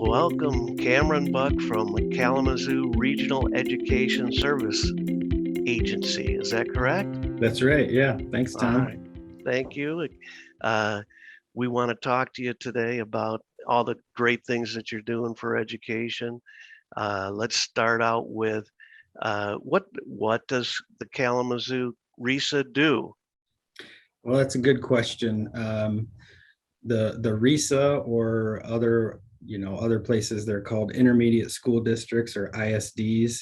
Welcome, Cameron Buck from Kalamazoo Regional Education Service Agency. Is that correct? That's right. Yeah. Thanks, All Tom. right. Thank you. Uh, we want to talk to you today about all the great things that you're doing for education. Let's start out with what does the Kalamazoo RESA do? Well, that's a good question. The RESA or other places, they're called intermediate school districts or ISDs.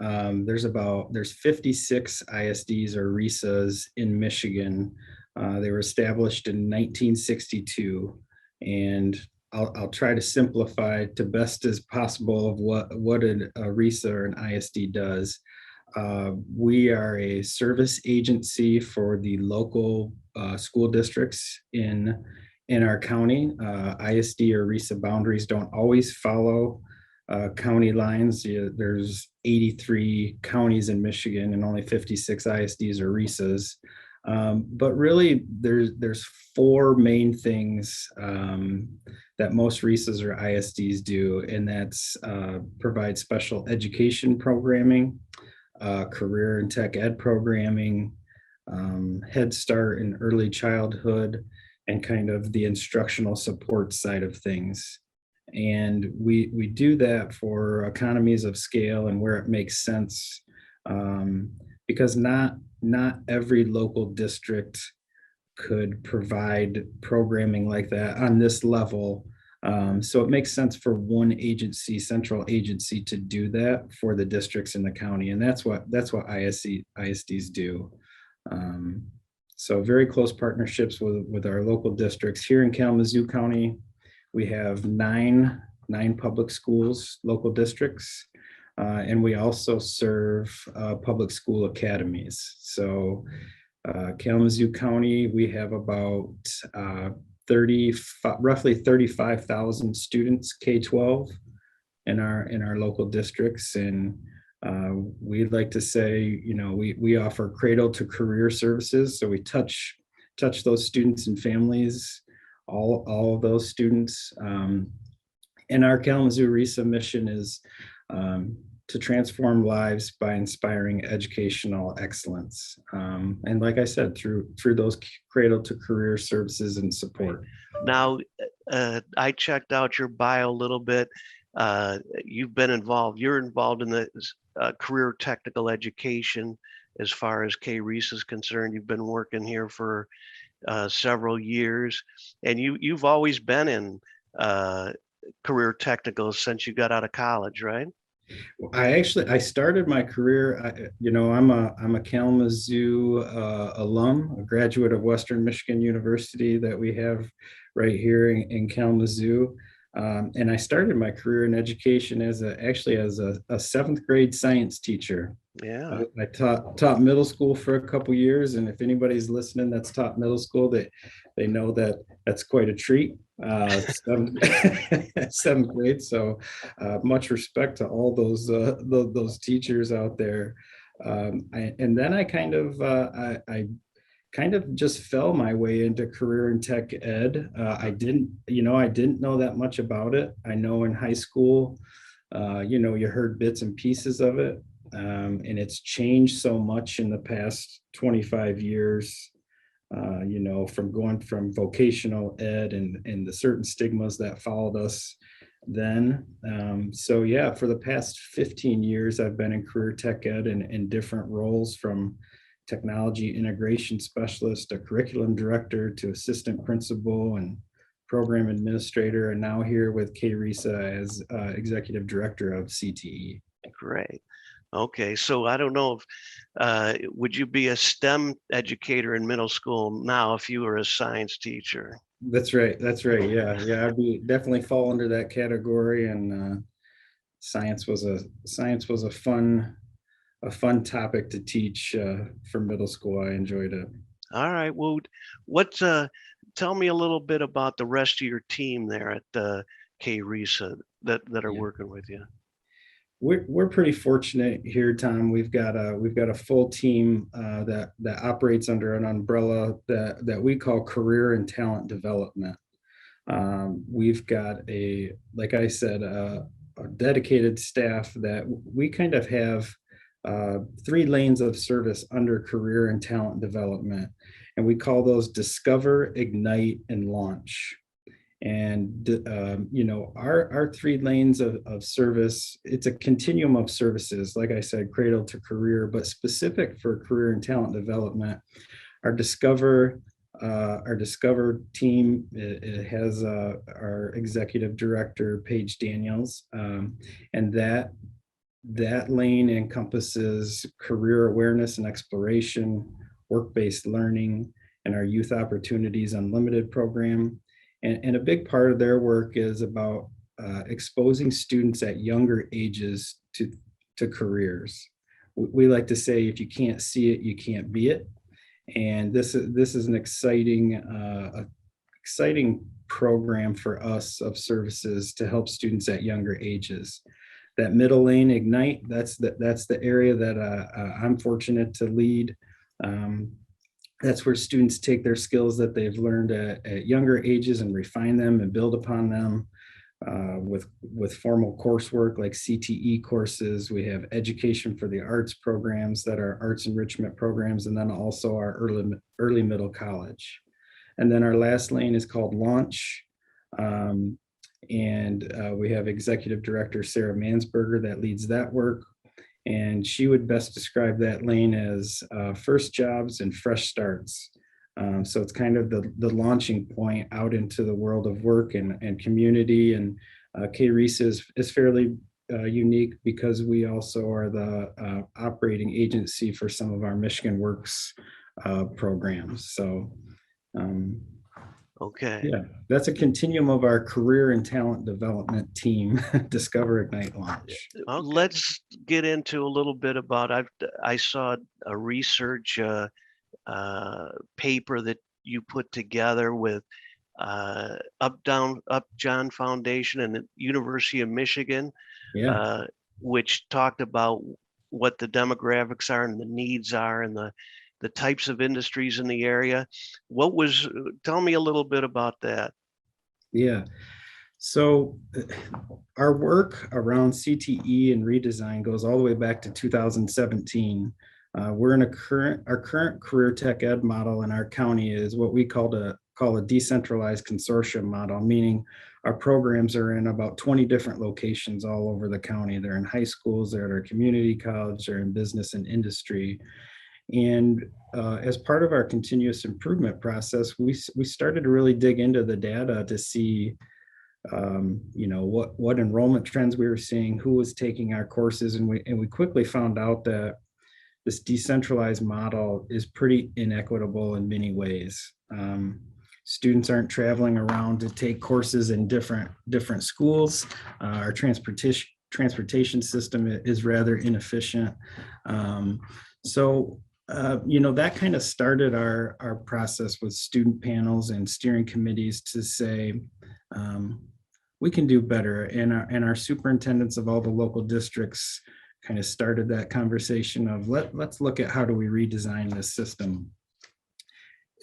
There's 56 ISDs or RESAs in Michigan. They were established in 1962, and I'll try to simplify to best as possible of what a RESA or an ISD does. We are a service agency for the local school districts in our county. ISD or RESA boundaries don't always follow county lines. There's 83 counties in Michigan and only 56 ISDs or RESAs. But really, there's four main things that most RESAs or ISDs do, and that's provide special education programming, career and tech ed programming, Head Start and early childhood, and kind of the instructional support side of things. And we do that for economies of scale and where it makes sense, because not every local district could provide programming like that on this level. So it makes sense for one agency, central agency, to do that for the districts in the county, and that's what ISDs do. So very close partnerships with our local districts. Here in Kalamazoo County, we have nine public schools, local districts, and we also serve public school academies. So Kalamazoo County, we have about roughly 35,000 students K-12 in our local districts, and we'd like to say, we offer cradle to career services. So we touch those students and families, all of those students. And our Kalamazoo RESA mission is to transform lives by inspiring educational excellence. And like I said, through those cradle to career services and support. Now, I checked out your bio a little bit. You're involved in the career technical education as far as K-RESA is concerned. You've been working here for several years, and you've always been in career technical since you got out of college, right? I started my career. I'm a Kalamazoo alum, a graduate of Western Michigan University that we have right here in Kalamazoo. And I started my career in education as a seventh grade science teacher. Yeah. I taught middle school for a couple years, and if anybody's listening that's taught middle school, they know that's quite a treat. Seventh grade. So much respect to all those teachers out there. And then I kind of just fell my way into career and tech ed. I didn't know that much about it. I know in high school, you heard bits and pieces of it. And it's changed so much in the past 25 years, from going from vocational ed and the certain stigmas that followed us then. So yeah, for the past 15 years, I've been in career tech ed in different roles, from technology integration specialist, a curriculum director, to assistant principal and program administrator, and now here with K-RESA as executive director of CTE. Great. Okay, so I don't know if would you be a STEM educator in middle school now if you were a science teacher? That's right. Yeah. I'd definitely fall under that category. And science was a fun topic to teach for middle school. I enjoyed it. All right. Well, tell me a little bit about the rest of your team there at K-RESA that are working with you. We're pretty fortunate here, Tom. We've got a full team that operates under an umbrella that we call career and talent development. We've got like I said, a dedicated staff that we kind of have 3 lanes of service under career and talent development. And we call those discover, ignite, and launch. And our 3 lanes of service, it's a continuum of services, like I said, cradle to career, but specific for career and talent development. Our discover our discover team, it has our executive director Paige Daniels, and that lane encompasses career awareness and exploration, work-based learning, and our youth opportunities unlimited program. And a big part of their work is about exposing students at younger ages to careers. We like to say, if you can't see it, you can't be it. And this is an exciting program for us of services to help students at younger ages. That middle lane, ignite, that's the area that I'm fortunate to lead. That's where students take their skills that they've learned at younger ages and refine them and build upon them with formal coursework like CTE courses. We have education for the arts programs that are arts enrichment programs, and then also our early middle college. And then our last lane is called launch. We have executive director Sarah Mansberger that leads that work. And she would best describe that lane as first jobs and fresh starts. So it's kind of the launching point out into the world of work and community. And KRESA is fairly unique because we also are the operating agency for some of our Michigan Works programs. So Okay. yeah, that's a continuum of our career and talent development team, Discover, Ignite, Launch. Let's get into a little bit about. I saw a research paper that you put together with Up John Foundation and the University of Michigan, Yeah. which talked about what the demographics are and the needs are and the types of industries in the area. Tell me a little bit about that. Yeah. So our work around CTE and redesign goes all the way back to 2017. We're in our current career tech ed model in our county is what we call a decentralized consortium model, meaning our programs are in about 20 different locations all over the county. They're in high schools, they're at our community college, they're in business and industry. And as part of our continuous improvement process, we started to really dig into the data to see what enrollment trends we were seeing, who was taking our courses, and we quickly found out that this decentralized model is pretty inequitable in many ways. Students aren't traveling around to take courses in different schools. Our transportation system is rather inefficient. That kind of started our process with student panels and steering committees to say, we can do better. And our superintendents of all the local districts kind of started that conversation of let's look at how do we redesign this system.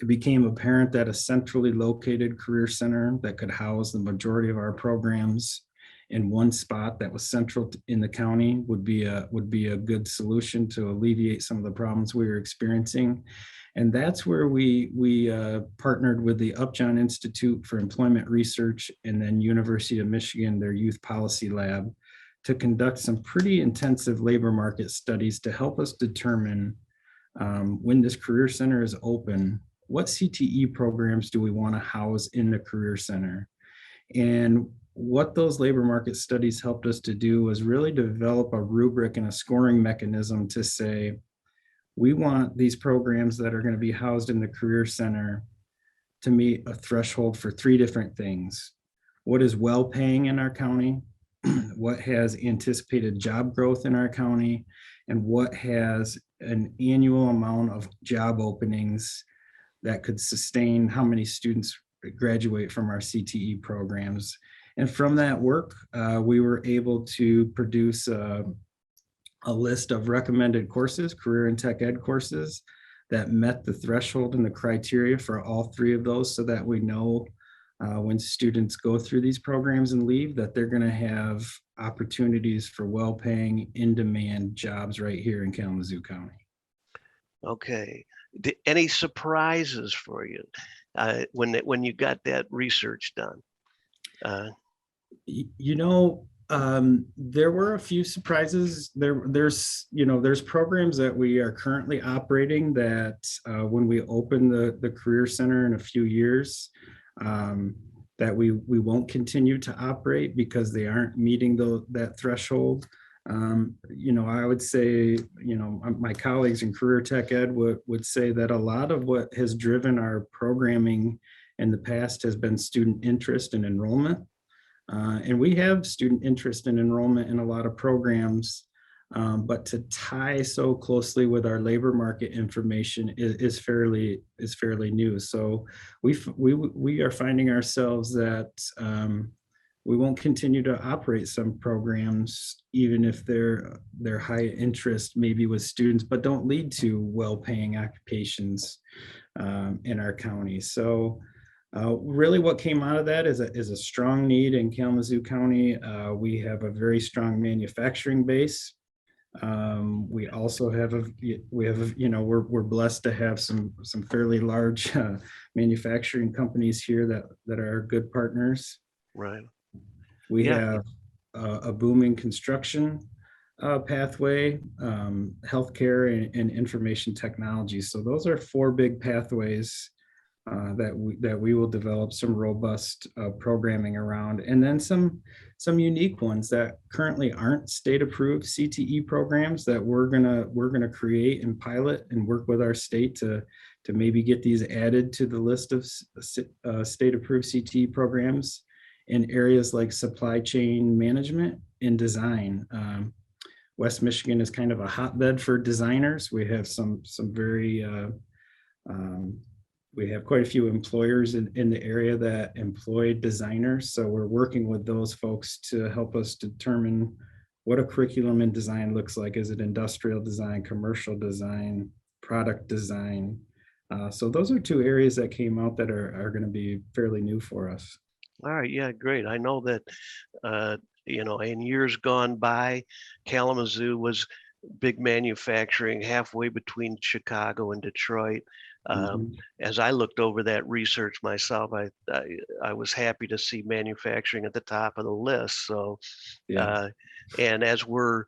It became apparent that a centrally located career center that could house the majority of our programs in one spot that was central in the county would be a good solution to alleviate some of the problems we were experiencing. And that's where we partnered with the Upjohn Institute for Employment Research and then University of Michigan, their youth policy lab, to conduct some pretty intensive labor market studies to help us determine when this career center is open, what CTE programs do we want to house in the career center? And what those labor market studies helped us to do was really develop a rubric and a scoring mechanism to say, we want these programs that are going to be housed in the career center to meet a threshold for 3 different things. What is well paying in our county? What has anticipated job growth in our county? And what has an annual amount of job openings that could sustain how many students graduate from our CTE programs? And from that work, we were able to produce a list of recommended courses, career and tech ed courses that met the threshold and the criteria for all 3 of those, so that we know when students go through these programs and leave, that they're going to have opportunities for well-paying, in-demand jobs right here in Kalamazoo County. Okay. Any surprises for you when you got that research done? Uh, You know, there were a few surprises. There's programs that we are currently operating that when we open the Career Center in a few years, um, that we won't continue to operate because they aren't meeting that threshold. I would say, my colleagues in Career Tech Ed would say that a lot of what has driven our programming in the past has been student interest and enrollment. And we have student interest and enrollment in a lot of programs, but to tie so closely with our labor market information is fairly new. So we are finding ourselves that we won't continue to operate some programs, even if they're high interest, maybe with students, but don't lead to well-paying occupations in our county. So really what came out of that is a strong need in Kalamazoo County. We have a very strong manufacturing base. We also have we're blessed to have some fairly large manufacturing companies here that are good partners. right. We Yeah. have a booming construction pathway, healthcare, and information technology. So those are four big pathways that we will develop some robust programming around, and then some unique ones that currently aren't state approved CTE programs that we're gonna create and pilot and work with our state to maybe get these added to the list of state approved CTE programs in areas like supply chain management and design. West Michigan is kind of a hotbed for designers. We have some very we have quite a few employers in the area that employ designers. So we're working with those folks to help us determine what a curriculum in design looks like. Is it industrial design, commercial design, product design? So those are two areas that came out that are going to be fairly new for us. All right. Yeah, great. I know that, in years gone by, Kalamazoo was big manufacturing halfway between Chicago and Detroit. Um, Mhm. as I looked over that research myself, I was happy to see manufacturing at the top of the list. So, Yeah. uh, and as we're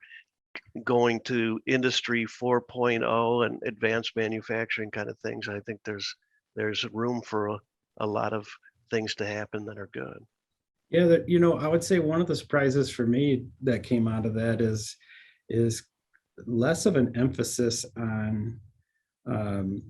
going to industry 4.0 and advanced manufacturing kind of things, I think there's room for a lot of things to happen that are good. Yeah, I would say one of the surprises for me that came out of that is less of an emphasis on um,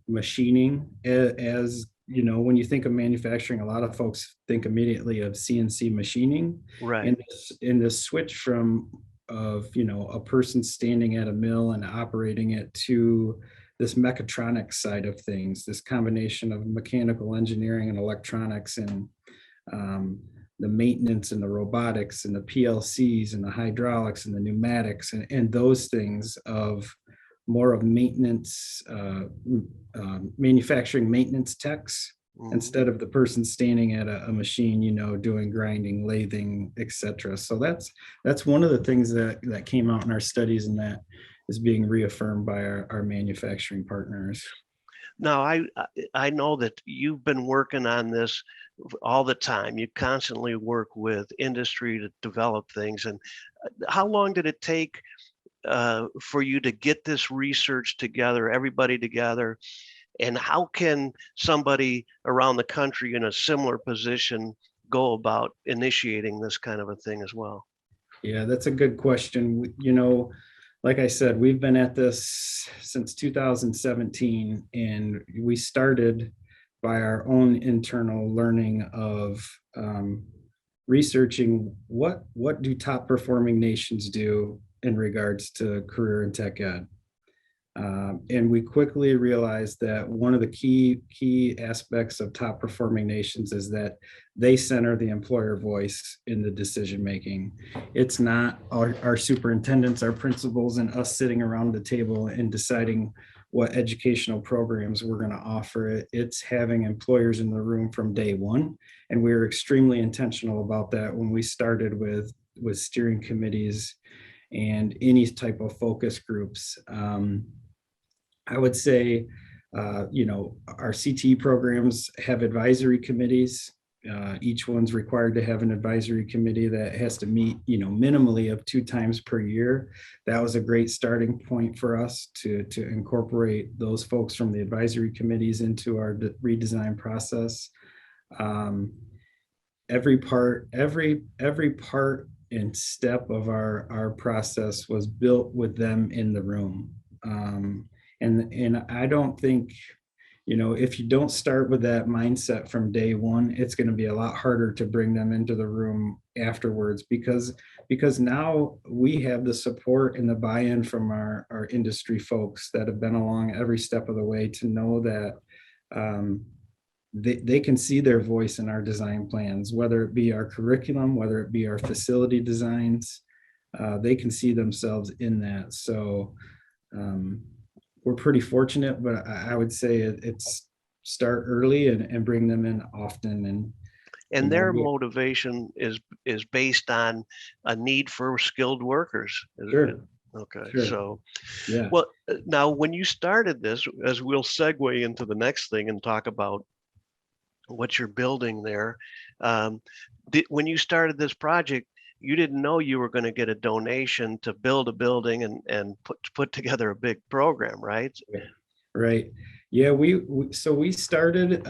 machining. As you know, when you think of manufacturing, a lot of folks think immediately of CNC machining, Right. and this switch from a person standing at a mill and operating it to this mechatronics side of things, this combination of mechanical engineering and electronics, and um, the maintenance and the robotics and the PLCs and the hydraulics and the pneumatics, and those things of more of maintenance, manufacturing maintenance techs Mhm. instead of the person standing at a machine, doing grinding, lathing, etc. So that's one of the things that came out in our studies, and that is being reaffirmed by our manufacturing partners. Now, I know that you've been working on this all the time. You constantly work with industry to develop things. And how long did it take for you to get this research together, everybody together? And how can somebody around the country in a similar position go about initiating this kind of a thing as well? Yeah, that's a good question. Like I said, we've been at this since 2017, and we started by our own internal learning of researching what do top performing nations do in regards to career and tech ed. And we quickly realized that one of the key aspects of top performing nations is that they center the employer voice in the decision making. It's not our superintendents, our principals, and us sitting around the table and deciding what educational programs we're going to offer. It's having employers in the room from day one. And we were extremely intentional about that when we started with steering committees and any type of focus groups. I would say, our CTE programs have advisory committees. Each one's required to have an advisory committee that has to meet, minimally of 2 times per year. That was a great starting point for us to incorporate those folks from the advisory committees into our redesign process. Every part and step of our process was built with them in the room. And I don't think, if you don't start with that mindset from day one, it's going to be a lot harder to bring them into the room afterwards, because now we have the support and the buy-in from our industry folks that have been along every step of the way to know that they can see their voice in our design plans, whether it be our curriculum, whether it be our facility designs. They can see themselves in that. So we're pretty fortunate, but I would say it's start early and bring them in often. And their motivation is based on a need for skilled workers. Sure. Okay. Sure. So, yeah. well, now when you started this, as we'll segue into the next thing and talk about what you're building there, when you started this project, you didn't know you were going to get a donation to build a building and put together a big program, right? Right. Yeah. So we started.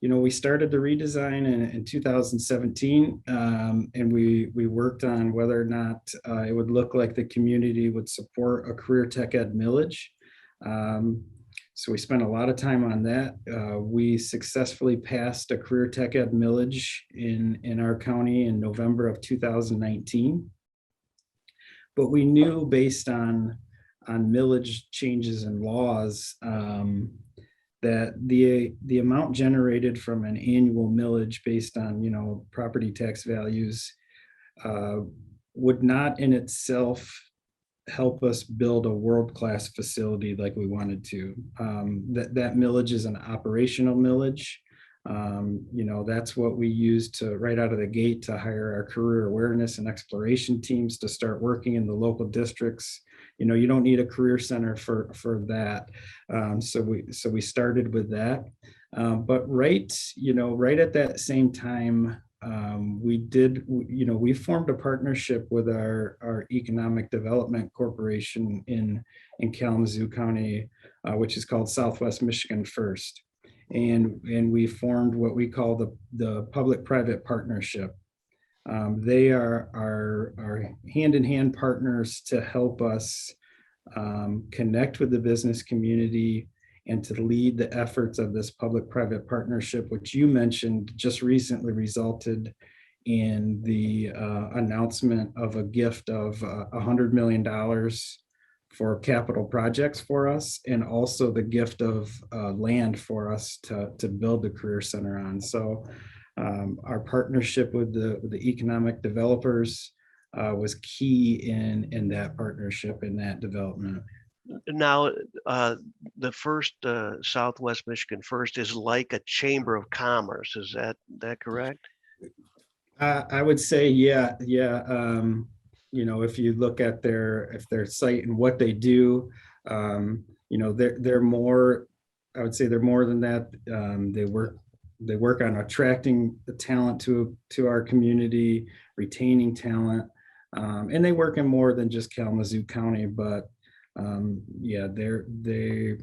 We started the redesign in 2017, and we worked on whether or not it would look like the community would support a career tech ed millage. So we spent a lot of time on that. We successfully passed a career tech ed millage in our county in November of 2019. But we knew based on millage changes and laws that the amount generated from an annual millage based on property tax values would not in itself help us build a world-class facility like we wanted to. That millage is an operational millage. That's what we use to right out of the gate to hire our career awareness and exploration teams to start working in the local districts. You don't need a career center for that. So we started with that. But right at that same time, we formed a partnership with our economic development corporation in Kalamazoo County, which is called Southwest Michigan First. And we formed what we call the public-private partnership. They are our hand-in-hand partners to help us connect with the business community and to lead the efforts of this public-private partnership, which you mentioned just recently resulted in the announcement of a gift of $100 million for capital projects for us, and also the gift of land for us to build the career center on. So our partnership with the economic developers was key in that partnership, in that development. Now, the first Southwest Michigan First is like a chamber of commerce. Is that correct? I would say, yeah. If you look at their site and what they do, they're more. I would say they're more than that. They work on attracting the talent to our community, retaining talent, and they work in more than just Kalamazoo County. But they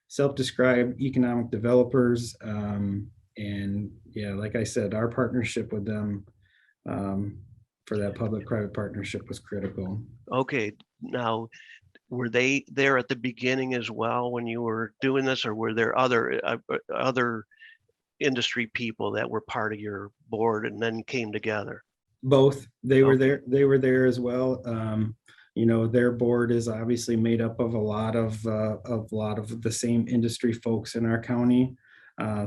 self-described economic developers, and like I said, our partnership with them for that public-private partnership was critical. Okay, now were they there at the beginning as well when you were doing this, or were there other industry people that were part of your board and then came together? Both. They were there. They were there as well. Their board is obviously made up of a lot of the same industry folks in our county.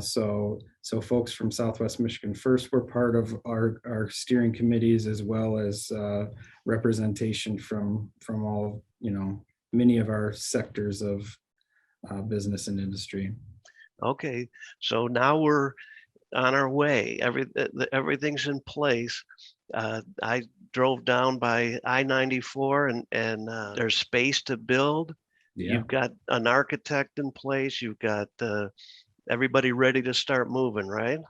So folks from Southwest Michigan First were part of our steering committees, as well as representation from all many of our sectors of business and industry. Okay, so now we're on our way. Everything's in place. I drove down by I-94 and there's space to build. Yeah, You've got an architect in place. You've got everybody ready to start moving, right?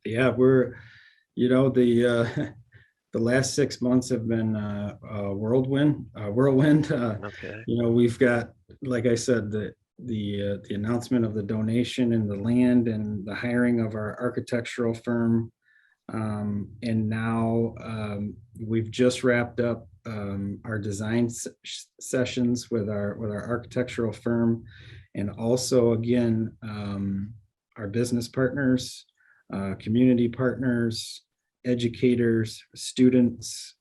yeah, we're, the the last 6 months have been whirlwind. Okay. We've got, like I said, the announcement of the donation and the land and the hiring of our architectural firm. And now we've just wrapped up our design sessions with our architectural firm, and also again our business partners, community partners, educators, students.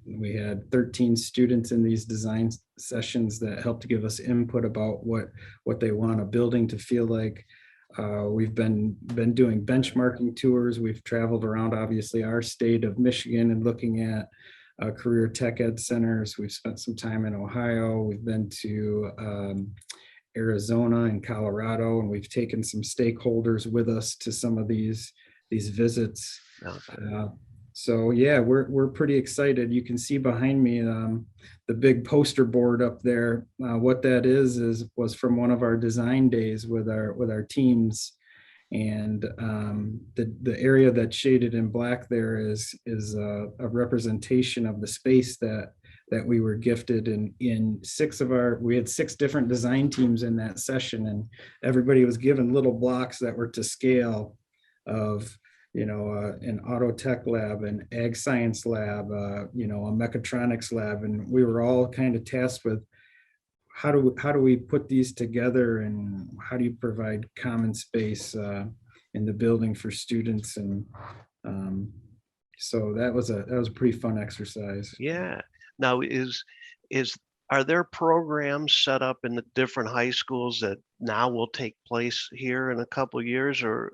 We had 13 students in these design sessions that helped to give us input about what they want a building to feel like. We've been doing benchmarking tours. We've traveled around, obviously, our state of Michigan and looking at career tech ed centers. We've spent some time in Ohio. We've been to Arizona and Colorado, and we've taken some stakeholders with us to some of these visits. Okay. So yeah, we're pretty excited. You can see behind me the big poster board up there. What that was from one of our design days with our teams, and the area that's shaded in black there is a representation of the space that we were gifted in we had 6 different design teams in that session, and everybody was given little blocks that were to scale of an auto tech lab, an ag science lab, a mechatronics lab, and we were all kind of tasked with how do we put these together, and how do you provide common space in the building for students, and so that was a pretty fun exercise. Yeah. Now are there programs set up in the different high schools that now will take place here in a couple of years, or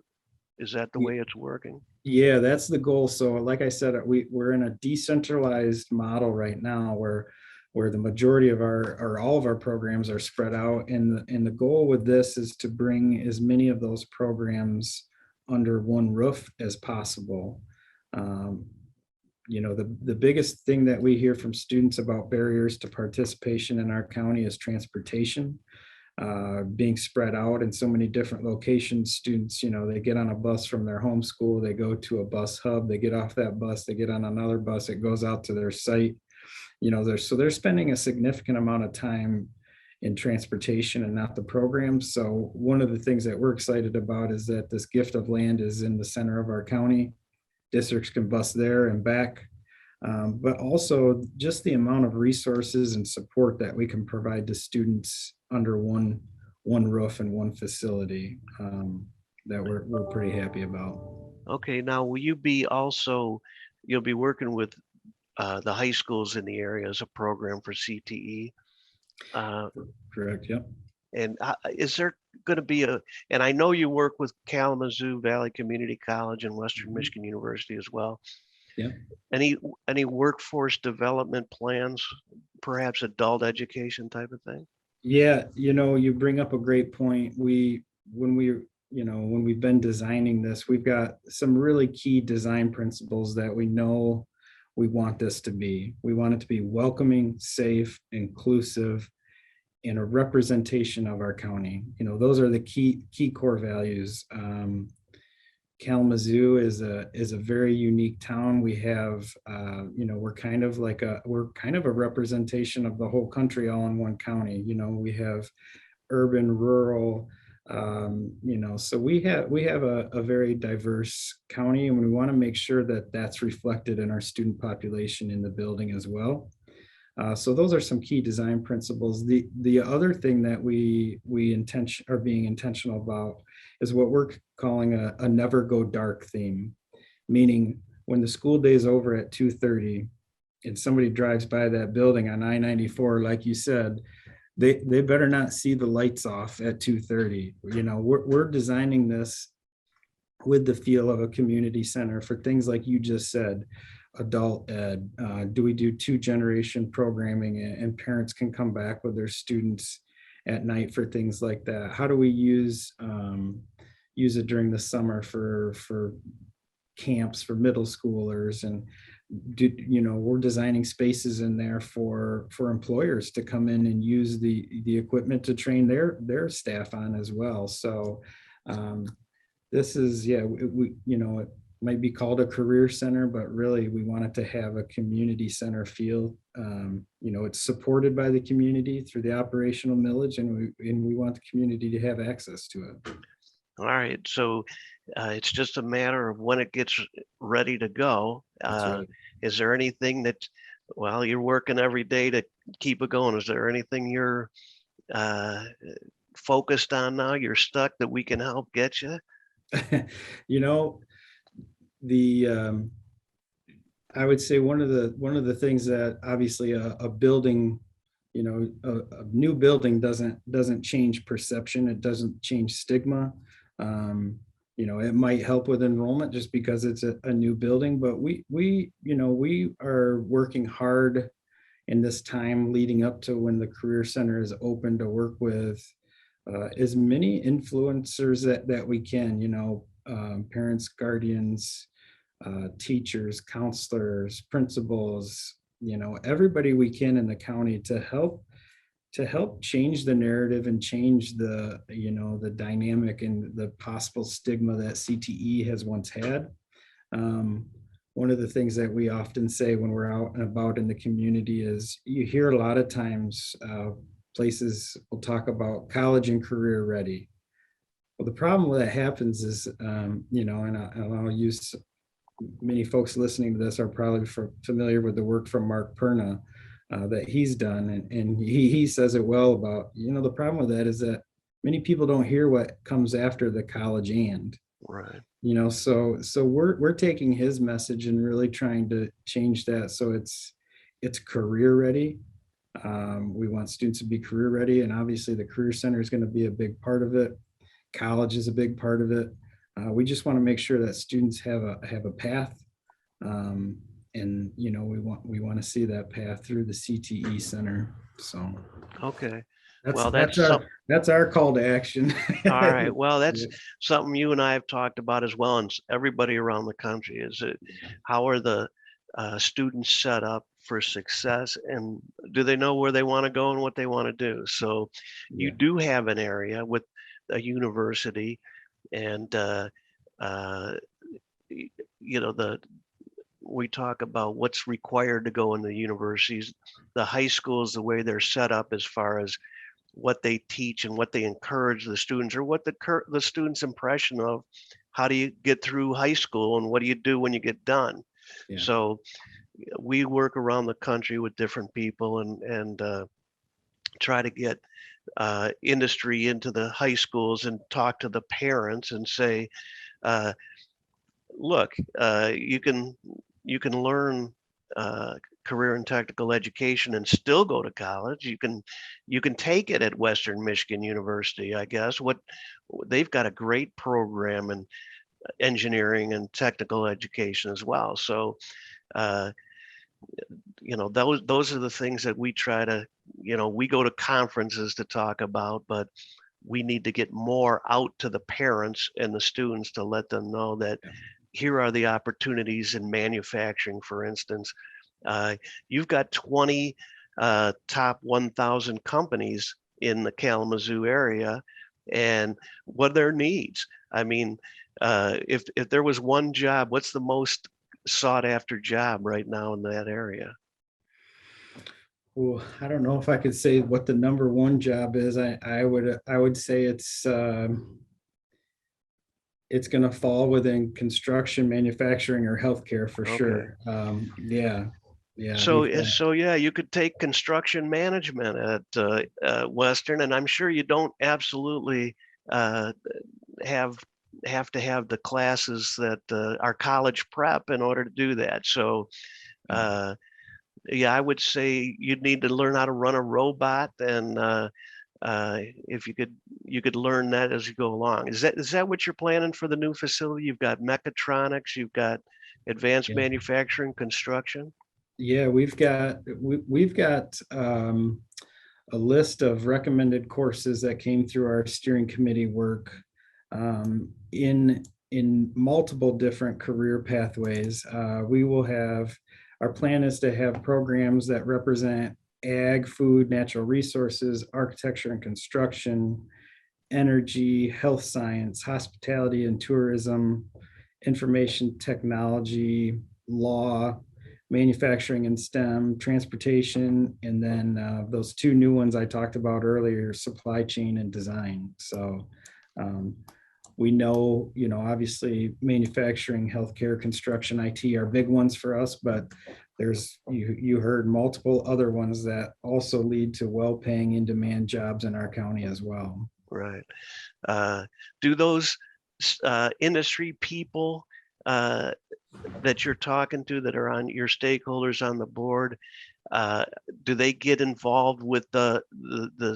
is that the way it's working? Yeah, that's the goal. So like I said, we're in a decentralized model right now where the majority of all of our programs are spread out. And the goal with this is to bring as many of those programs under one roof as possible. The biggest thing that we hear from students about barriers to participation in our county is transportation. Being spread out in so many different locations. Students, they get on a bus from their home school, they go to a bus hub, they get off that bus, they get on another bus, it goes out to their site. They're spending a significant amount of time in transportation and not the program. So one of the things that we're excited about is that this gift of land is in the center of our county. Districts can bus there and back. But also just the amount of resources and support that we can provide to students under one roof and one facility, that we're pretty happy about. Okay, now will you be also, you'll be working with the high schools in the area as a program for CTE? Correct. Yep. And is there going to be and I know you work with Kalamazoo Valley Community College and Western Michigan University as well. Yeah. Any workforce development plans, perhaps adult education type of thing? Yeah, you bring up a great point. When we've been designing this, we've got some really key design principles that we know we want this to be. We want it to be welcoming, safe, inclusive, and a representation of our county. Those are the key core values. Kalamazoo is a very unique town. We have, we're kind of a representation of the whole country all in one county. We have urban, rural, so we have a very diverse county, and we want to make sure that that's reflected in our student population in the building as well. So those are some key design principles. The other thing that we are being intentional about is what we're calling a never go dark theme, meaning when the school day is over at 2:30 and somebody drives by that building on I-94, like you said, they better not see the lights off at 2:30. We're designing this with the feel of a community center for things like you just said, adult ed? Do we do 2 generation programming, and parents can come back with their students at night for things like that? How do we use it during the summer for camps for middle schoolers? And we're designing spaces in there for employers to come in and use the equipment to train their staff on as well. So um, this is, yeah, it might be called a career center, but really we want it to have a community center feel. It's supported by the community through the operational millage, and we want the community to have access to it. All right, so it's just a matter of when it gets ready to go. That's right. Is there anything that, well, you're working every day to keep it going. Is there anything you're uh, focused on now? You're stuck that we can help get you? you know, the I would say one of the things that obviously a building, a new building doesn't change perception. It doesn't change stigma. It might help with enrollment just because it's a new building, but we are working hard in this time leading up to when the career center is open to work with as many influencers that we can, parents, guardians, teachers, counselors, principals, everybody we can in the county to help change the narrative and change the dynamic and the possible stigma that CTE has once had. One of the things that we often say when we're out and about in the community is you hear a lot of times places will talk about college and career ready. Well, the problem with that happens is, and I'll use, many folks listening to this are probably familiar with the work from Mark Perna that he's done. And he says it well about, the problem with that is that many people don't hear what comes after the college and. Right. So we're taking his message and really trying to change that so it's career ready. We want students to be career ready, and obviously the career center is going to be a big part of it. College is a big part of it. We just want to make sure that students have a path, and we want to see that path through the CTE center. So Okay. that's Well, that's our that's our call to action. all right. Well, that's something you and I have talked about as well, and everybody around the country is it, how are the students set up for success, and do they know where they want to go and what they want to do? So you Yeah. do have an area with a university, and uh, the we talk about what's required to go in the universities. The high schools, the way they're set up as far as what they teach and what they encourage the students, or what the students' impression of how do you get through high school and what do you do when you get done. Yeah. So we work around the country with different people and try to get industry into the high schools and talk to the parents and say, uh, look, you can learn uh, career and technical education and still go to college. You can take it at Western Michigan University, I guess. What they've got a great program in engineering and technical education as well. So uh, those are the things that we try to, we go to conferences to talk about, but we need to get more out to the parents and the students to let them know that here are the opportunities in manufacturing, for instance. Uh, you've got 20 top 1,000 companies in the Kalamazoo area, and what are their needs? I mean, if there was one job, what's the most sought after job right now in that area? Well, I don't know if I could say what the number one job is. I would say it's going to fall within construction, manufacturing, or healthcare for Okay. sure. Yeah, yeah. So yeah, you could take construction management at Western, and I'm sure you don't absolutely uh, have to have the classes that are college prep in order to do that. So uh, yeah, I would say you'd need to learn how to run a robot, and if you could learn that as you go along. Is that what you're planning for the new facility? You've got mechatronics, you've got advanced Yeah. manufacturing, construction? Yeah, we've got a list of recommended courses that came through our steering committee work in multiple different career pathways. We will have our plan is to have programs that represent ag, food, natural resources, architecture and construction, energy, health science, hospitality and tourism, information technology, law, manufacturing and STEM, transportation, and then those two new ones I talked about earlier, supply chain and design. So um, we know, obviously manufacturing, healthcare, construction, IT are big ones for us, but there's, you heard multiple other ones that also lead to well-paying in-demand jobs in our county as well. Right. Do those industry people uh, that you're talking to that are on your stakeholders on the board, uh, do they get involved with the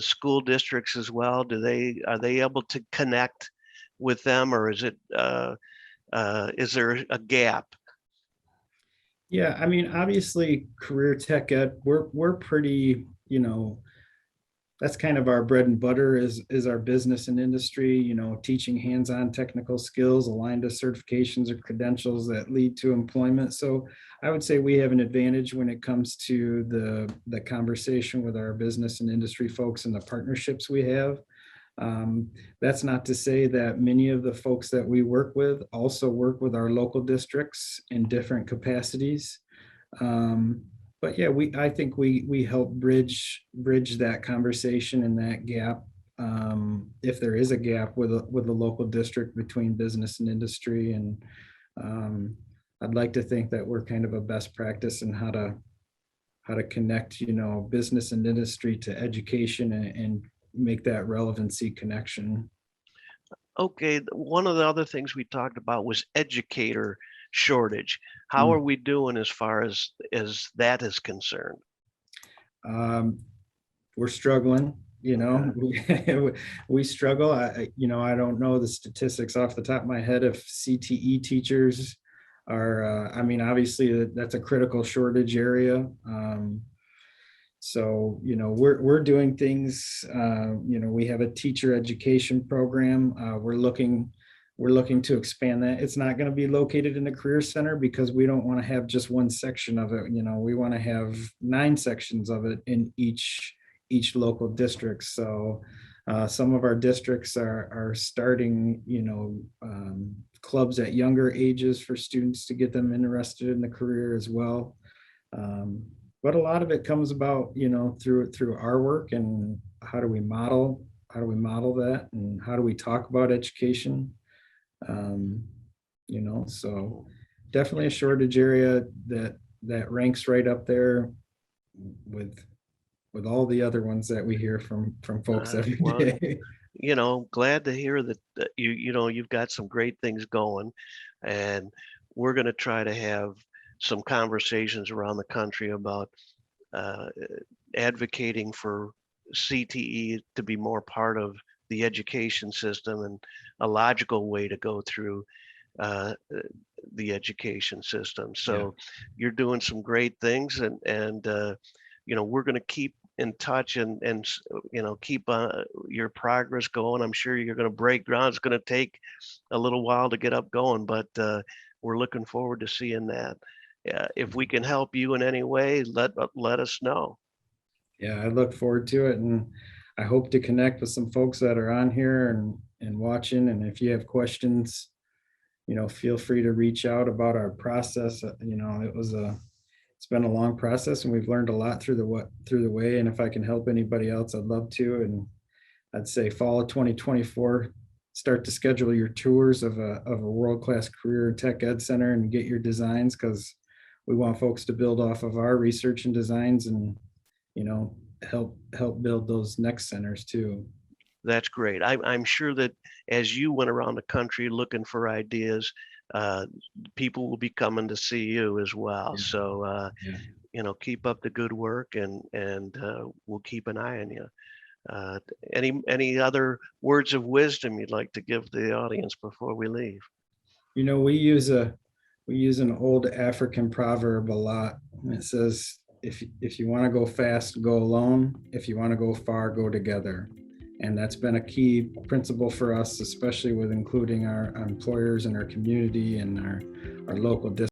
school districts as well? Are they able to connect with them, or is there a gap? Yeah, I mean, obviously, career tech ed, we're pretty, that's kind of our bread and butter is our business and industry, teaching hands-on technical skills aligned to certifications or credentials that lead to employment. So I would say we have an advantage when it comes to the conversation with our business and industry folks and the partnerships we have. That's not to say that many of the folks that we work with also work with our local districts in different capacities. Um, but yeah, I think we help bridge that conversation and that gap. If there is a gap with a local district between business and industry, and um, I'd like to think that we're kind of a best practice in how to connect, business and industry to education and make that relevancy connection. Okay, one of the other things we talked about was educator shortage. How are Mm. we doing as far as that is concerned? Um, we're struggling, Okay. we struggle. I don't know the statistics off the top of my head if CTE teachers are, I mean, obviously that's a critical shortage area. So, we're doing things, we have a teacher education program. We're looking to expand that. It's not going to be located in the career center because we don't want to have just one section of it. We want to have 9 sections of it in each local district. So some of our districts are starting, clubs at younger ages for students to get them interested in the career as well. Um, but a lot of it comes about, through our work and how do we model that and how do we talk about education. Um, so definitely a shortage area that ranks right up there with with all the other ones that we hear from folks every Well, day. glad to hear that you've got some great things going, and we're going to try to have some conversations around the country about uh, advocating for CTE to be more part of the education system and a logical way to go through uh, the education system. Yeah, So you're doing some great things, and we're going to keep in touch and keep your progress going. I'm sure you're going to break ground. It's going to take a little while to get up going, but we're looking forward to seeing that. If we can help you in any way, let us know. yeah, I look forward to it, and I hope to connect with some folks that are on here and watching. And if you have questions, feel free to reach out about our process. It's been a long process, and we've learned a lot through the way. And if I can help anybody else, I'd love to. And I'd say fall of 2024, start to schedule your tours of a world-class career and tech ed center and get your designs, because we want folks to build off of our research and designs and, help build those next centers too. That's great. I'm sure that as you went around the country looking for ideas, uh, people will be coming to see you as well. Yeah, So, yeah. keep up the good work, and we'll keep an eye on you. Uh, any other words of wisdom you'd like to give the audience before we leave? You know, we use we use an old African proverb a lot. And it says, if you want to go fast, go alone. If you want to go far, go together. And that's been a key principle for us, especially with including our employers and our community and our local districts.